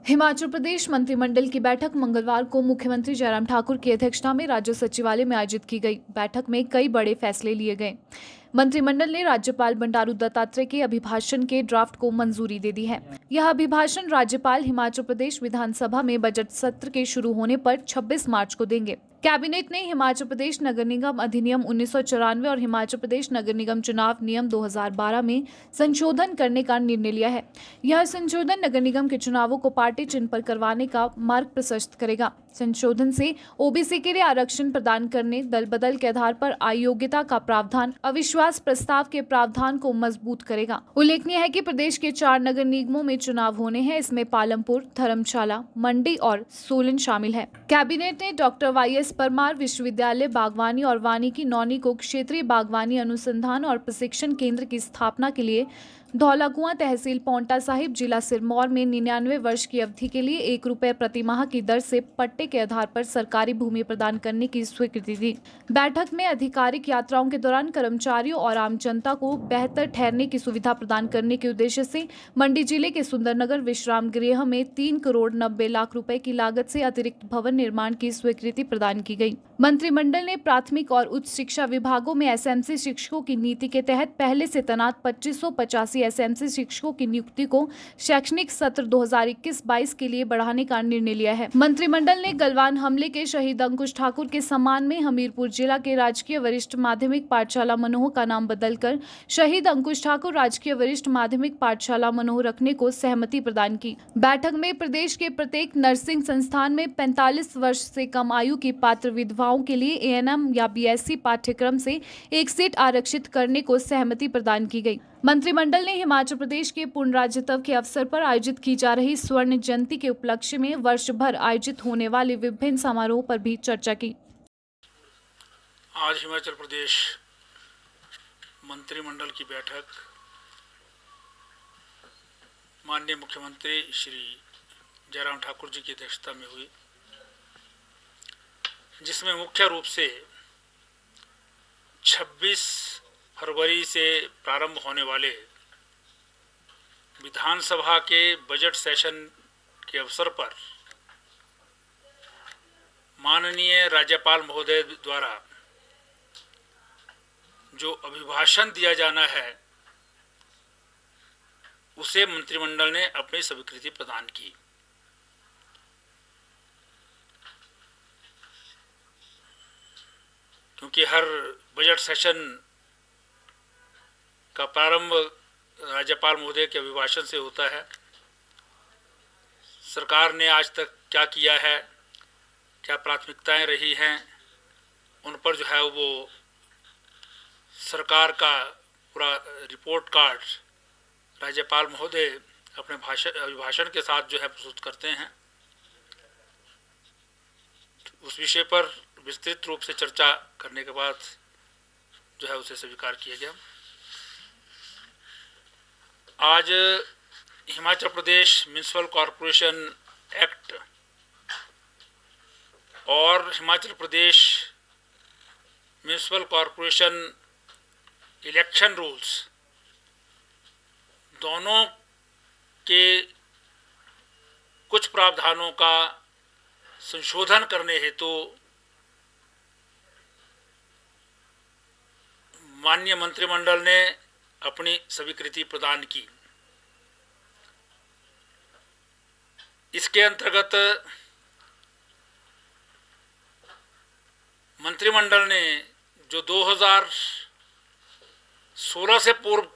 हिमाचल प्रदेश मंत्रिमंडल की बैठक मंगलवार को मुख्यमंत्री जयराम ठाकुर की अध्यक्षता में राज्य सचिवालय में आयोजित की गई। बैठक में कई बड़े फैसले लिए गए। मंत्रिमंडल ने राज्यपाल बंडारू दत्तात्रेय के अभिभाषण के ड्राफ्ट को मंजूरी दे दी है। यह अभिभाषण राज्यपाल हिमाचल प्रदेश विधानसभा में बजट सत्र के शुरू होने पर 26 मार्च को देंगे। कैबिनेट ने हिमाचल प्रदेश नगर निगम अधिनियम 1994 और हिमाचल प्रदेश नगर निगम चुनाव नियम 2012 में संशोधन करने का निर्णय लिया है। यह संशोधन नगर निगम के चुनावों को पार्टी चिन्ह पर करवाने का मार्ग प्रशस्त करेगा। संशोधन से ओबीसी के लिए आरक्षण प्रदान करने, दल बदल के आधार पर अयोग्यता का प्रावधान, अविश्वास प्रस्ताव के प्रावधान को मजबूत करेगा। उल्लेखनीय है कि प्रदेश के 4 नगर निगमों में चुनाव होने हैं। इसमें पालमपुर, धर्मशाला, मंडी और सोलन शामिल है। कैबिनेट ने डॉक्टर वाईएस परमार विश्वविद्यालय बागवानी और वानिकी नौनी को क्षेत्रीय बागवानी अनुसंधान और प्रशिक्षण केंद्र की स्थापना के लिए धौलाकुआं तहसील पांवटा साहिब जिला सिरमौर में 99 वर्ष की अवधि के लिए ₹1 प्रति माह की दर से पट्टे के आधार पर सरकारी भूमि प्रदान करने की स्वीकृति दी। बैठक में आधिकारिक यात्राओं के दौरान कर्मचारियों और आम जनता को बेहतर ठहरने की सुविधा प्रदान करने के उद्देश्य से मंडी जिले के सुंदरनगर विश्राम गृह में 3 करोड़ 90 लाख रुपए की लागत से अतिरिक्त भवन निर्माण की स्वीकृति प्रदान की गई। मंत्रिमंडल ने प्राथमिक और उच्च शिक्षा विभागों में एसएमसी शिक्षकों की नीति के तहत पहले से तैनात 2585 एसएमसी शिक्षकों की नियुक्ति को शैक्षणिक सत्र 2021-22 के लिए बढ़ाने का निर्णय लिया है। मंत्रिमंडल ने गलवान हमले के शहीद अंकुश ठाकुर के सम्मान में हमीरपुर जिला के राजकीय वरिष्ठ माध्यमिक पाठशाला मनोह का नाम बदलकर शहीद अंकुश ठाकुर राजकीय वरिष्ठ माध्यमिक पाठशाला मनोह रखने को सहमति प्रदान की। बैठक में प्रदेश के प्रत्येक नर्सिंग संस्थान में 45 वर्ष से कम आयु की पात्र विधवाओं के लिए एएनएम या बीएससी पाठ्यक्रम से एक सीट आरक्षित करने को सहमति प्रदान की गई। मंत्रिमंडल ने हिमाचल प्रदेश के पूर्ण राज्यत्व के अवसर पर आयोजित की जा रही स्वर्ण जयंती के उपलक्ष्य में वर्ष भर आयोजित होने वाले विभिन्न समारोह पर भी चर्चा की। आज हिमाचल प्रदेश मंत्रिमंडल की बैठक माननीय मुख्यमंत्री श्री जयराम ठाकुर जी की अध्यक्षता में हुई, जिसमें मुख्य रूप से 26 फरवरी से प्रारंभ होने वाले विधानसभा के बजट सेशन के अवसर पर माननीय राज्यपाल महोदय द्वारा जो अभिभाषण दिया जाना है उसे मंत्रिमंडल ने अपनी स्वीकृति प्रदान की। क्योंकि हर बजट सेशन का प्रारंभ राज्यपाल महोदय के अभिभाषण से होता है। सरकार ने आज तक क्या किया है, क्या प्राथमिकताएं रही हैं, उन पर जो है वो सरकार का पूरा रिपोर्ट कार्ड राज्यपाल महोदय अपने अभिभाषण के साथ जो है प्रस्तुत करते हैं। उस विषय पर विस्तृत रूप से चर्चा करने के बाद जो है उसे स्वीकार किया गया। आज Himachal Pradesh municipal corporation act और Himachal Pradesh municipal corporation election rules दोनों के कुछ प्रावधानों का संशोधन करने हेतु माननीय मंत्रिमंडल ने अपनी स्वीकृति प्रदान की। इसके अंतर्गत मंत्रिमंडल ने जो 2016 से पूर्व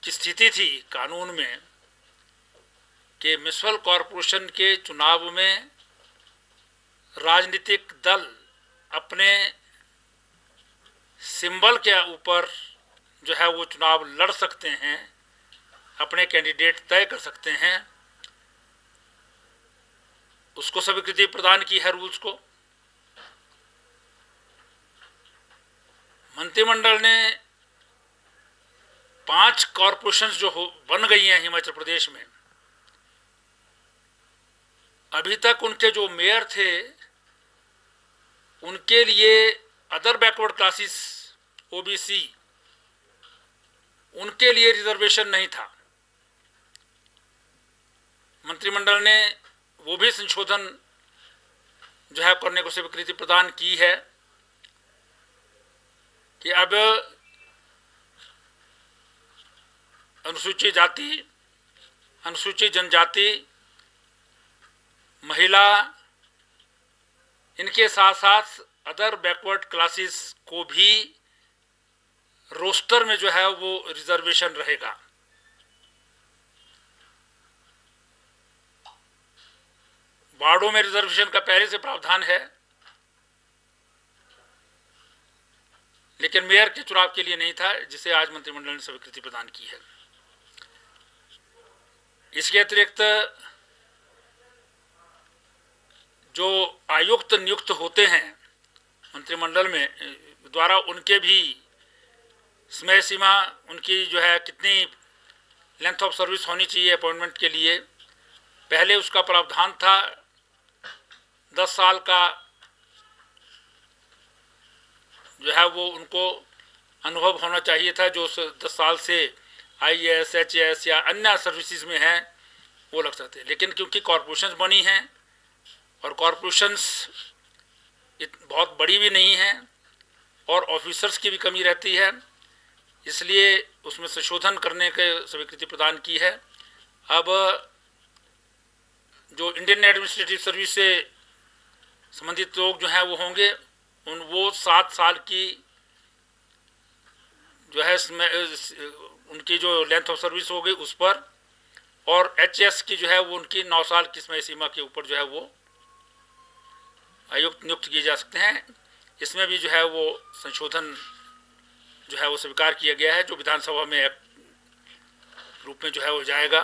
की स्थिति थी कानून में कि म्युनिसिपल कॉरपोरेशन के चुनाव में राजनीतिक दल अपने सिंबल के ऊपर जो है वो चुनाव लड़ सकते हैं, अपने कैंडिडेट तय कर सकते हैं, उसको स्वीकृति प्रदान की है रूल्स को। मंत्रिमंडल ने 5 कॉरपोरेशंस जो बन गई हैं हिमाचल प्रदेश में, अभी तक उनके जो मेयर थे उनके लिए अदर बैकवर्ड क्लासेस ओबीसी उनके लिए रिजर्वेशन नहीं था। मंत्रिमंडल ने वो भी संशोधन जो है करने को स्वीकृति प्रदान की है कि अब अनुसूचित जाति, अनुसूचित जनजाति, महिला, इनके साथ साथ अदर बैकवर्ड क्लासेस को भी रोस्टर में जो है वो रिजर्वेशन रहेगा। वार्डों में रिजर्वेशन का पहले से प्रावधान है, लेकिन मेयर के चुनाव के लिए नहीं था, जिसे आज मंत्रिमंडल ने स्वीकृति प्रदान की है। इसके अतिरिक्त जो आयुक्त नियुक्त होते हैं मंत्रिमंडल में द्वारा, उनके भी समय सीमा, उनकी जो है कितनी लेंथ ऑफ सर्विस होनी चाहिए अपॉइंटमेंट के लिए, पहले उसका प्रावधान था 10 साल का जो है वो उनको अनुभव होना चाहिए था, जो 10 साल से IAS, HAS या अन्य सर्विसेज में हैं वो लग सकते हैं। लेकिन क्योंकि कॉरपोरेशंस बनी हैं और कॉरपोरेशंस बहुत बड़ी भी नहीं हैं और ऑफिसर्स की भी कमी रहती है, इसलिए उसमें संशोधन करने के स्वीकृति प्रदान की है। अब जो इंडियन एडमिनिस्ट्रेटिव सर्विस से संबंधित लोग जो हैं वो होंगे, वो 7 साल की जो है उनकी जो लेंथ ऑफ सर्विस हो गई उस पर, और HS की जो है वो उनकी 9 साल की समय सीमा के ऊपर जो है वो आयुक्त नियुक्त किए जा सकते हैं। इसमें भी जो है वो संशोधन जो है वो स्वीकार किया गया है, जो विधानसभा में रूप में जो है वो जाएगा।